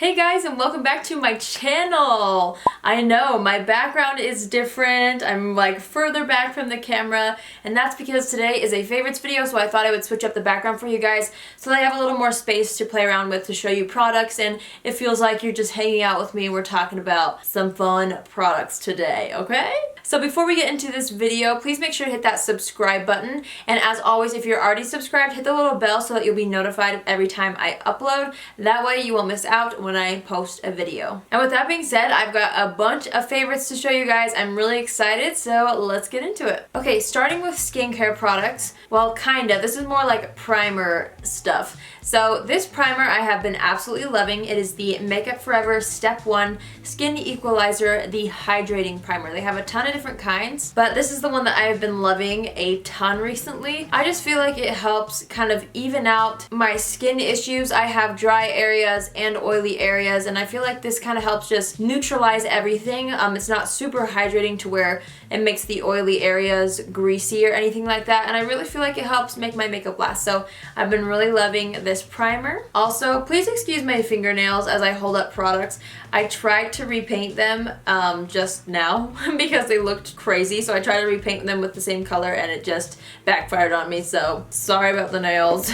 Hey guys, and welcome back to my channel. I know my background is different. I'm like further back from the camera, and that's because today is a favorites video, so I thought I would switch up the background for you guys so that I have a little more space to play around with to show you products, and it feels like you're just hanging out with me and we're talking about some fun products today, okay? So before we get into this video, please make sure to hit that subscribe button, and as always, if you're already subscribed, hit the little bell so that you'll be notified every time I upload. That way you won't miss out when I post a video. And with that being said, I've got a bunch of favorites to show you guys. I'm really excited, so let's get into it. Okay, starting with skincare products. Well, kinda. This is more like primer stuff. So this primer I have been absolutely loving. It is the Makeup Forever Step 1 Skin Equalizer, the Hydrating Primer. They have a ton of different kinds, but this is the one that I have been loving a ton recently. I just feel like it helps kind of even out my skin issues. I have dry areas and oily areas, and I feel like this kind of helps just neutralize everything. It's not super hydrating to where it makes the oily areas greasy or anything like that, and I really feel like it helps make my makeup last. So I've been really loving this primer. Also, please excuse my fingernails as I hold up products. I tried to repaint them just now because they looked crazy, so I tried to repaint them with the same color and it just backfired on me, so sorry about the nails.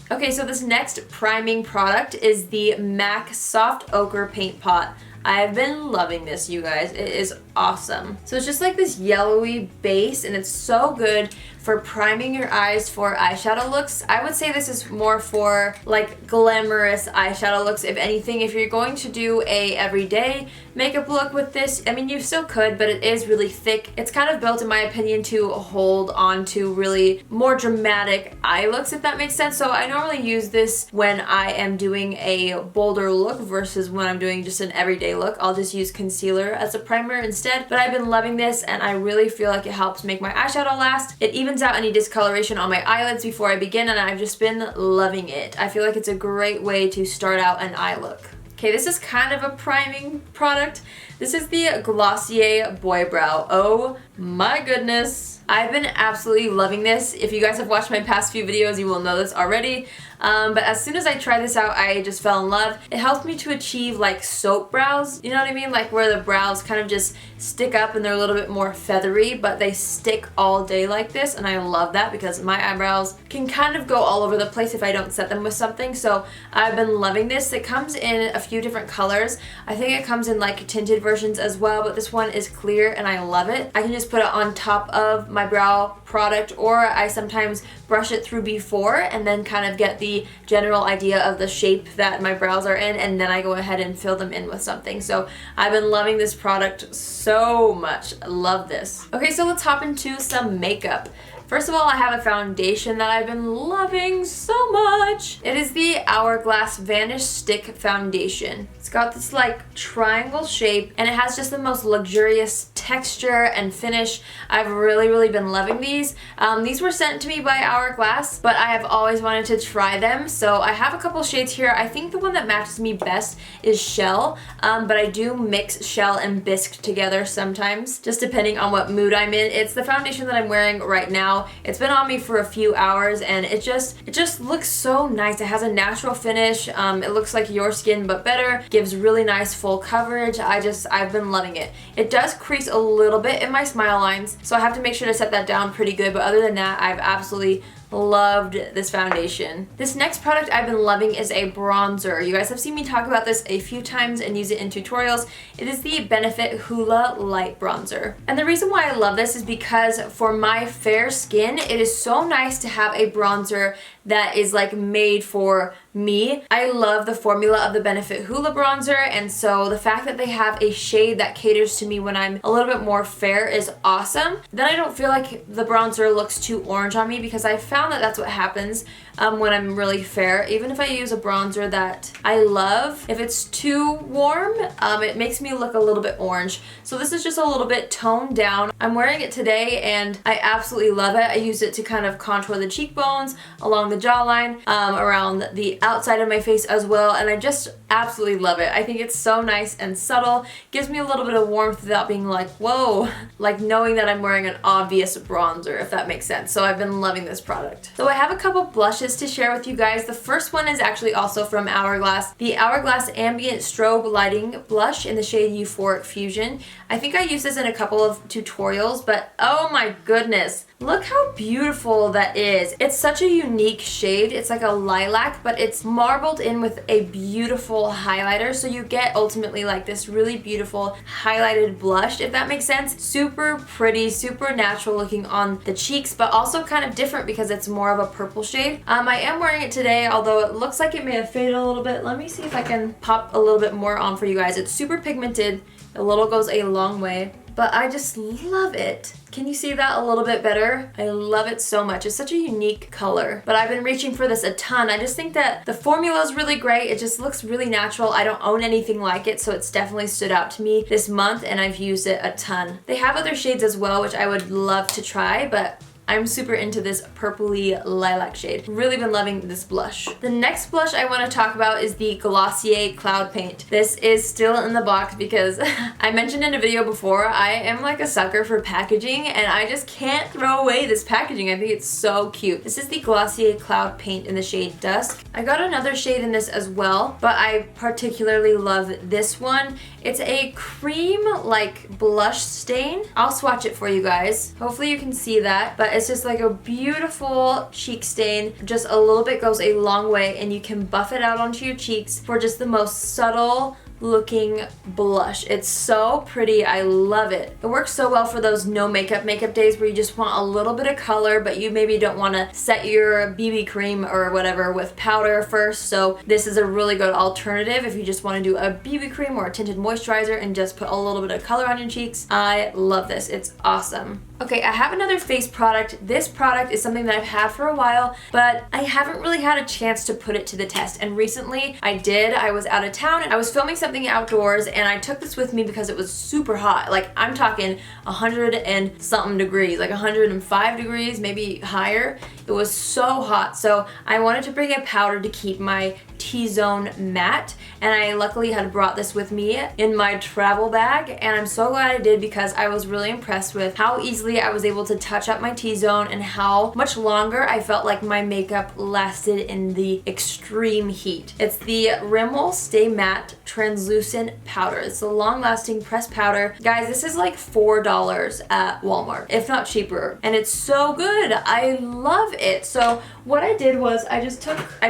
Okay, so this next priming product is the MAC Soft Ochre Paint Pot. I've been loving this, you guys. It is awesome. So it's just like this yellowy base, and it's so good for priming your eyes for eyeshadow looks. I would say this is more for like glamorous eyeshadow looks. If anything, if you're going to do a everyday makeup look with this, I mean, you still could, but it is really thick. It's kind of built, in my opinion, to hold on to really more dramatic eye looks, if that makes sense. So I normally use this when I am doing a bolder look versus when I'm doing just an everyday look. I'll just use concealer as a primer instead, but I've been loving this and I really feel like it helps make my eyeshadow last. It evens out any discoloration on my eyelids before I begin, and I've just been loving it. I feel like it's a great way to start out an eye look. Okay, this is kind of a priming product. This is the Glossier Boy Brow. Oh my goodness. I've been absolutely loving this. If you guys have watched my past few videos, you will know this already. But as soon as I tried this out, I just fell in love. It helps me to achieve like soap brows, you know what I mean? Like where the brows kind of just stick up and they're a little bit more feathery, but they stick all day like this, and I love that because my eyebrows can kind of go all over the place if I don't set them with something. So I've been loving this. It comes in a few different colors. I think it comes in like tinted versions as well, but this one is clear and I love it. I can just put it on top of my brow product, or I sometimes brush it through before and then kind of get the general idea of the shape that my brows are in, and then I go ahead and fill them in with something. So I've been loving this product so much. Love this. Okay, so let's hop into some makeup. First of all, I have a foundation that I've been loving so much. It is the Hourglass Vanish Stick Foundation. It's got this like triangle shape, and it has just the most luxurious texture and finish. I've really been loving these. These were sent to me by Hourglass, but I have always wanted to try them. So I have a couple shades here. I think the one that matches me best is Shell, but I do mix Shell and Bisque together sometimes, just depending on what mood I'm in. It's the foundation that I'm wearing right now. It's been on me for a few hours, and it just looks so nice. It has a natural finish. It looks like your skin but better. Gives really nice full coverage. I've been loving it. It does crease a little bit in my smile lines, so I have to make sure to set that down pretty good, but other than that, I've absolutely loved this foundation. This next product I've been loving is a bronzer. You guys have seen me talk about this a few times and use it in tutorials. It is the Benefit Hoola Light Bronzer. And the reason why I love this is because for my fair skin, it is so nice to have a bronzer that is like made for me. I love the formula of the Benefit Hoola bronzer, and so the fact that they have a shade that caters to me when I'm a little bit more fair is awesome. Then I don't feel like the bronzer looks too orange on me, because I found that that's what happens when I'm really fair. Even if I use a bronzer that I love, if it's too warm, it makes me look a little bit orange. So this is just a little bit toned down. I'm wearing it today and I absolutely love it. I use it to kind of contour the cheekbones, along the jawline, around the outside of my face as well, and I just absolutely love it. I think it's so nice and subtle. Gives me a little bit of warmth without being like, whoa, like knowing that I'm wearing an obvious bronzer, if that makes sense. So I've been loving this product. So I have a couple blushes blushes to share with you guys. The first one is actually also from Hourglass. The Hourglass Ambient Strobe Lighting Blush in the shade Euphoric Fusion. I think I used this in a couple of tutorials, but oh my goodness. Look how beautiful that is. It's such a unique shade. It's like a lilac, but it's marbled in with a beautiful highlighter. So you get ultimately like this really beautiful highlighted blush, if that makes sense. Super pretty, super natural looking on the cheeks, but also kind of different because it's more of a purple shade. I am wearing it today, although it looks like it may have faded a little bit. Let me see if I can pop a little bit more on for you guys. It's super pigmented. A little goes a long way, but I just love it. Can you see that a little bit better? I love it so much. It's such a unique color, but I've been reaching for this a ton. I just think that the formula is really great. It just looks really natural. I don't own anything like it, so it's definitely stood out to me this month, and I've used it a ton. They have other shades as well, which I would love to try, but I'm super into this purpley lilac shade. Really been loving this blush. The next blush I want to talk about is the Glossier Cloud Paint. This is still in the box because I mentioned in a video before, I am like a sucker for packaging and I just can't throw away this packaging. I think it's so cute. This is the Glossier Cloud Paint in the shade Dusk. I got another shade in this as well, but I particularly love this one. It's a cream like blush stain. I'll swatch it for you guys. Hopefully you can see that, but it's just like a beautiful cheek stain. Just a little bit goes a long way, and you can buff it out onto your cheeks for just the most subtle looking blush. It's so pretty. I love it. It works so well for those no makeup days where you just want a little bit of color, but you maybe don't want to set your BB cream or whatever with powder first. So this is a really good alternative if you just want to do a BB cream or a tinted moisturizer and just put a little bit of color on your cheeks. I love this. It's awesome. Okay, I have another face product. This product is something that I've had for a while, but I haven't really had a chance to put it to the test. And recently I did. I was out of town and I was filming something outdoors, and I took this with me because it was super hot. Like, I'm talking 100 and something degrees, like 105 degrees, maybe higher. It was so hot. So I wanted to bring a powder to keep my T-zone matte, and I luckily had brought this with me in my travel bag, and I'm so glad I did because I was really impressed with how easily I was able to touch up my T-zone and how much longer I felt like my makeup lasted in the extreme heat. It's the Rimmel Stay Matte Translucent Powder. It's a long-lasting pressed powder. Guys, this is like $4 at Walmart, if not cheaper, and it's so good. I love it. So what I did was I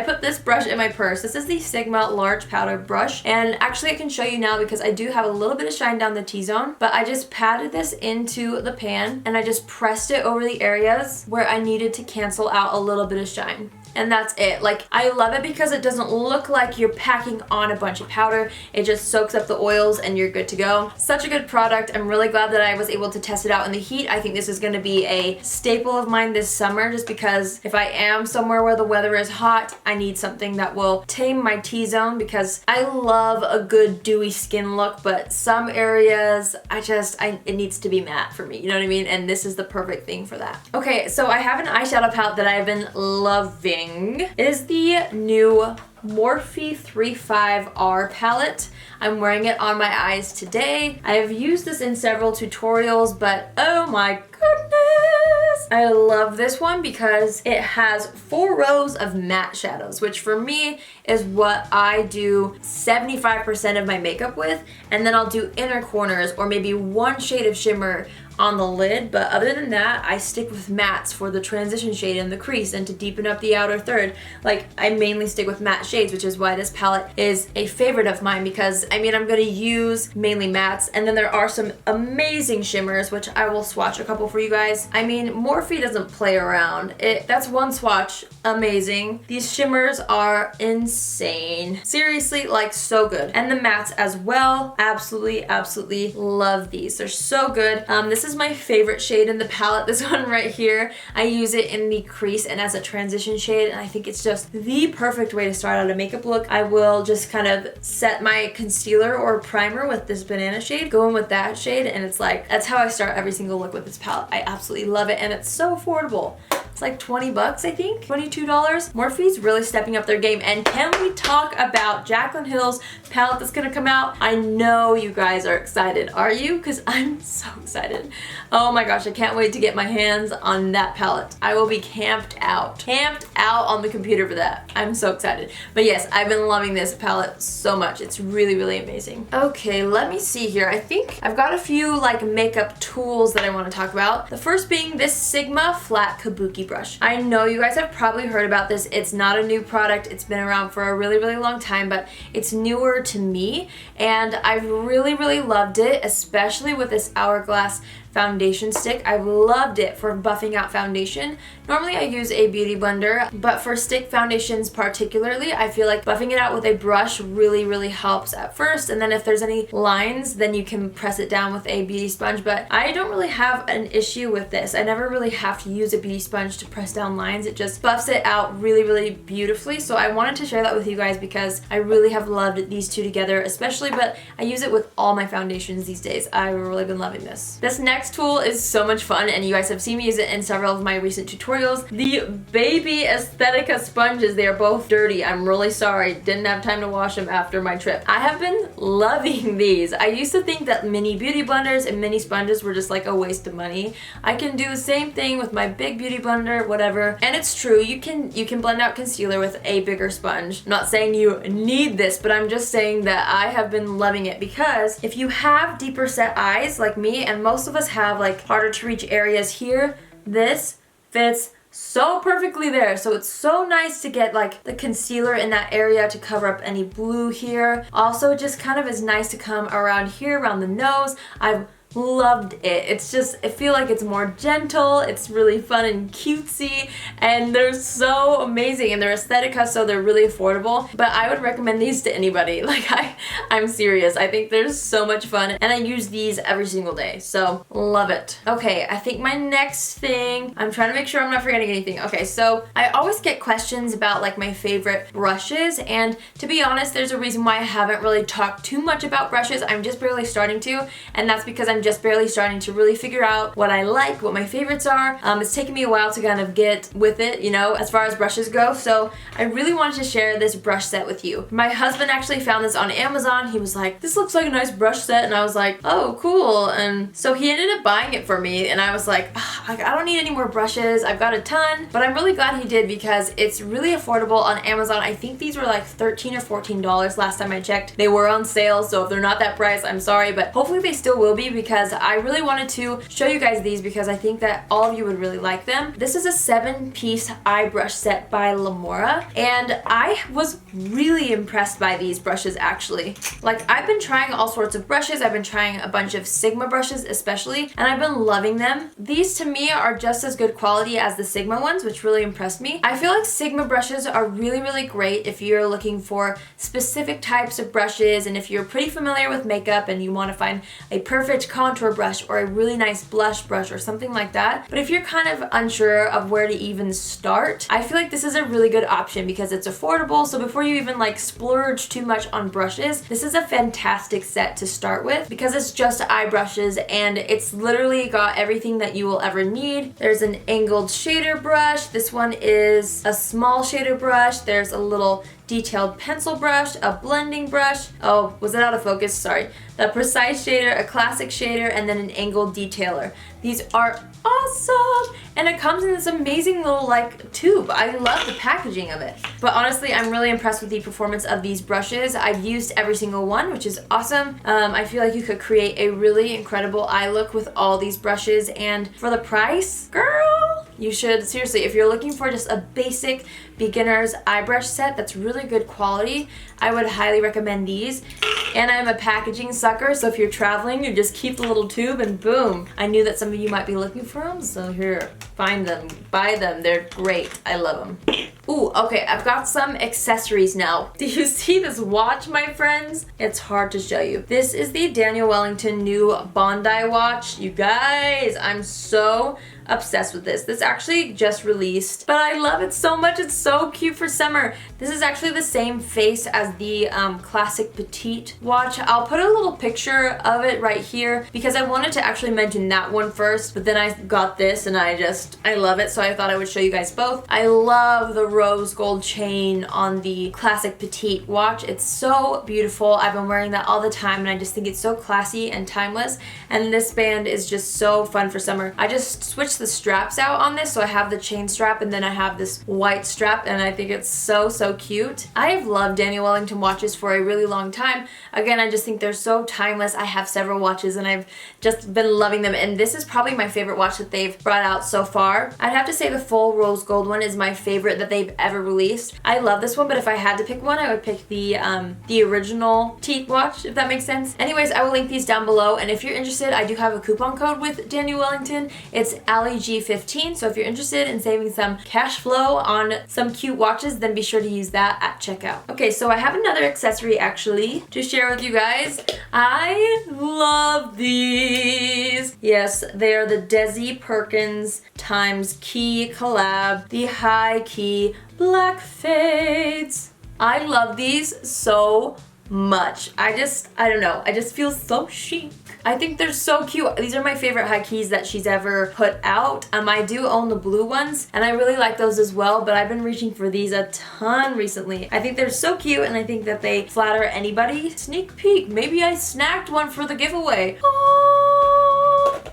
put this brush in my purse. This is the Sigma Large Powder Brush, and actually I can show you now because I do have a little bit of shine down the T-zone, but I just patted this into the pan and I just pressed it over the areas where I needed to cancel out a little bit of shine. And that's it. Like, I love it because it doesn't look like you're packing on a bunch of powder. It just soaks up the oils and you're good to go. Such a good product. I'm really glad that I was able to test it out in the heat. I think this is going to be a staple of mine this summer, just because if I am somewhere where the weather is hot, I need something that will tame my T-zone, because I love a good dewy skin look, but some areas it needs to be matte for me, you know what I mean? And this is the perfect thing for that. Okay, so I have an eyeshadow palette that I've been loving. It is the new Morphe 35R palette. I'm wearing it on my eyes today. I have used this in several tutorials, but oh my goodness! I love this one because it has 4 rows of matte shadows, which for me is what I do 75% of my makeup with, and then I'll do inner corners or maybe 1 shade of shimmer on the lid, but other than that, I stick with mattes for the transition shade and the crease and to deepen up the outer third. Like, I mainly stick with matte shades, which is why this palette is a favorite of mine, because I mean, I'm gonna use mainly mattes, and then there are some amazing shimmers, which I will swatch a couple for you guys. I mean, Morphe doesn't play around. That's one swatch, amazing. These shimmers are insane. Seriously, like, so good. And the mattes as well, absolutely love these. They're so good. This is my favorite shade in the palette, this one right here. I use it in the crease and as a transition shade, and I think it's just the perfect way to start out a makeup look. I will just kind of set my concealer or primer with this banana shade, go in with that shade, and it's like, that's how I start every single look with this palette. I absolutely love it, and it's so affordable. It's like 20 bucks, I think, $22. Morphe's really stepping up their game. And can we talk about Jaclyn Hill's palette that's gonna come out? I know you guys are excited. Are you? Because I'm so excited. Oh my gosh, I can't wait to get my hands on that palette. I will be camped out on the computer for that. I'm so excited. But yes, I've been loving this palette so much. It's really, really amazing. Okay, let me see here. I think I've got a few like makeup tools that I want to talk about. The first being this Sigma flat kabuki brush. I know you guys have probably heard about this. It's not a new product. It's been around for a really, really long time, but it's newer to me and I've really, really loved it, especially with this Hourglass foundation stick. I've loved it for buffing out foundation. Normally I use a beauty blender, but for stick foundations particularly, I feel like buffing it out with a brush really, really helps at first, and then if there's any lines, then you can press it down with a beauty sponge, but I don't really have an issue with this. I never really have to use a beauty sponge to press down lines. It just buffs it out really, really beautifully, so I wanted to share that with you guys because I really have loved these two together especially, but I use it with all my foundations these days. I've really been loving this. This next tool is so much fun and you guys have seen me use it in several of my recent tutorials. The Baby Aesthetica sponges. They are both dirty. I'm really sorry. Didn't have time to wash them after my trip. I have been loving these. I used to think that mini beauty blenders and mini sponges were just like a waste of money. I can do the same thing with my big beauty blender, whatever. And it's true. You can blend out concealer with a bigger sponge. I'm not saying you need this, but I'm just saying that I have been loving it because if you have deeper set eyes like me, and most of us have like harder to reach areas here, this fits so perfectly there. So it's so nice to get like the concealer in that area to cover up any blue here. Also, it just kind of is nice to come around here, around the nose. I've loved it. It's just, I feel like it's more gentle, it's really fun and cutesy, and they're so amazing, and they're Aesthetica, so they're really affordable, but I would recommend these to anybody. Like, I'm serious. I think they're so much fun, and I use these every single day, so love it. Okay, I think my next thing, I'm trying to make sure I'm not forgetting anything. Okay, so I always get questions about like my favorite brushes, and to be honest, there's a reason why I haven't really talked too much about brushes. I'm just barely starting to, and that's because I'm just barely starting to really figure out what I like, what my favorites are. It's taken me a while to kind of get with it, you know, as far as brushes go, so I really wanted to share this brush set with you. My husband actually found this on Amazon. He was like, this looks like a nice brush set, and I was like, oh, cool, and so he ended up buying it for me, and I was like, I don't need any more brushes. I've got a ton, but I'm really glad he did because it's really affordable on Amazon. I think these were like $13 or $14 last time I checked. They were on sale, so if they're not that price, I'm sorry, but hopefully they still will be because I really wanted to show you guys these because I think that all of you would really like them. This is a 7-piece eye brush set by Lamora, and I was really impressed by these brushes actually. Like, I've been trying all sorts of brushes. I've been trying a bunch of Sigma brushes especially, and I've been loving them. These to me are just as good quality as the Sigma ones, which really impressed me. I feel like Sigma brushes are really, really great if you're looking for specific types of brushes, and if you're pretty familiar with makeup and you want to find a perfect contour brush or a really nice blush brush or something like that. But if you're kind of unsure of where to even start, I feel like this is a really good option because it's affordable. So before you even like splurge too much on brushes, this is a fantastic set to start with because it's just eye brushes and it's literally got everything that you will ever need. There's an angled shader brush. This one is a small shader brush. There's a little detailed pencil brush, a blending brush. Oh, was it out of focus? Sorry. The precise shader, a classic shader, and then an angled detailer. These are awesome! And it comes in this amazing little like tube. I love the packaging of it. But honestly, I'm really impressed with the performance of these brushes. I've used every single one, which is awesome. I feel like you could create a really incredible eye look with all these brushes, and for the price, girl, you should, seriously, if you're looking for just a basic beginner's eye brush set that's really good quality, I would highly recommend these. And I'm a packaging sucker, so if you're traveling, you just keep the little tube and boom. I knew that some of you might be looking for them, so here, find them, buy them, they're great. I love them. Ooh, okay, I've got some accessories now. Do you see this watch, my friends? It's hard to show you. This is the Daniel Wellington new Bondi watch. You guys, I'm so obsessed with this. This actually just released, but I love it so much. It's so cute for summer. This is actually the same face as the classic petite watch. I'll put a little picture of it right here because I wanted to actually mention that one first, but then I got this and I love it, so I thought I would show you guys both. I love the rose gold chain on the classic petite watch. It's so beautiful. I've been wearing that all the time and I just think it's so classy and timeless, and this band is just so fun for summer. I just switched the straps out on this, so I have the chain strap and then I have this white strap, and I think it's so cute. I've loved Daniel Wellington watches for a really long time. Again, I just think they're so timeless. I have several watches and I've just been loving them, and this is probably my favorite watch that they've brought out so far. I'd have to say the full rose gold one is my favorite that they've ever released. I love this one, but if I had to pick one, I would pick the original teeth watch, if that makes sense. Anyways, I will link these down below, and if you're interested, I do have a coupon code with Daniel Wellington. It's Allie G15, so if you're interested in saving some cash flow on some cute watches, then be sure to use that at checkout. Okay, so I have another accessory actually to share with you guys. I love these. Yes, they are the Desi Perkins times Key collab, the high key black fades. I love these so much. I don't know, I just feel so chic. I think they're so cute. These are my favorite high keys that she's ever put out. I do own the blue ones and I really like those as well, but I've been reaching for these a ton recently. I think they're so cute and I think that they flatter anybody. Sneak peek, maybe I snagged one for the giveaway.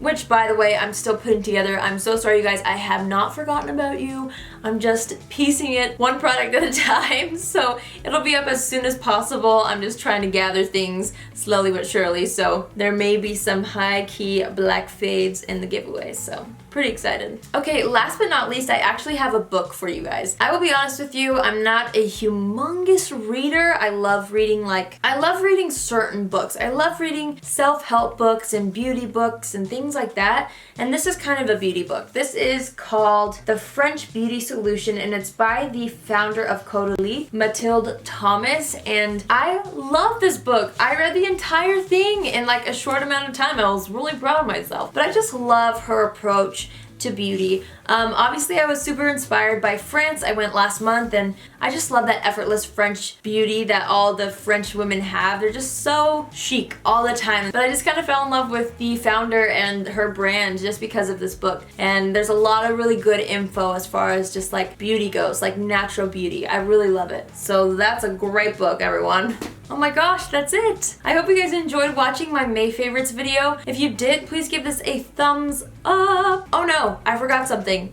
Which, by the way, I'm still putting together. I'm so sorry, you guys. I have not forgotten about you. I'm just piecing it one product at a time, so it'll be up as soon as possible. I'm just trying to gather things slowly but surely, so there may be some high-key black fades in the giveaway, so pretty excited. Okay, last but not least, I actually have a book for you guys. I will be honest with you, I'm not a humongous reader. I love reading certain books. I love reading self-help books and beauty books and things like that, and this is kind of a beauty book. This is called The French Beauty Solution, and it's by the founder of Caudalie, Mathilde Thomas, and I love this book. I read the entire thing in like a short amount of time. I was really proud of myself, but I just love her approach to beauty. Obviously I was super inspired by France. I went last month and I just love that effortless French beauty that all the French women have. They're just so chic all the time. But I just kind of fell in love with the founder and her brand just because of this book. And there's a lot of really good info as far as just like beauty goes, like natural beauty. I really love it. So that's a great book, everyone. Oh my gosh, that's it! I hope you guys enjoyed watching my May favorites video. If you did, please give this a thumbs up. Oh no, I forgot something.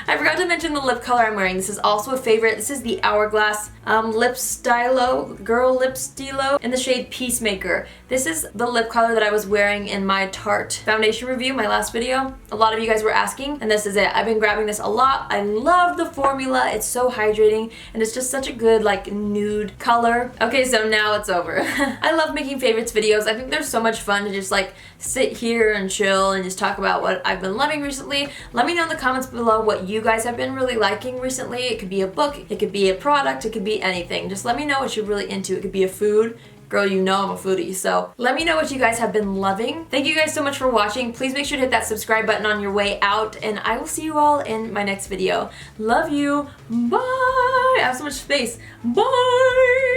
I forgot to mention the lip color I'm wearing. This is also a favorite. This is the Hourglass Lip Stylo, Girl Lip Stylo in the shade Peacemaker. This is the lip color that I was wearing in my Tarte foundation review, my last video. A lot of you guys were asking, and this is it. I've been grabbing this a lot. I love the formula. It's so hydrating, and it's just such a good like nude color. Okay, so now it's over. I love making favorites videos. I think they're so much fun to just like sit here and chill and just talk about what I've been loving recently. Let me know in the comments below what you guys have been really liking recently. It could be a book, it could be a product, it could be anything. Just let me know what you're really into. It could be a food. Girl, you know I'm a foodie, so let me know what you guys have been loving. Thank you guys so much for watching. Please make sure to hit that subscribe button on your way out, and I will see you all in my next video. Love you. Bye. I have so much space. Bye.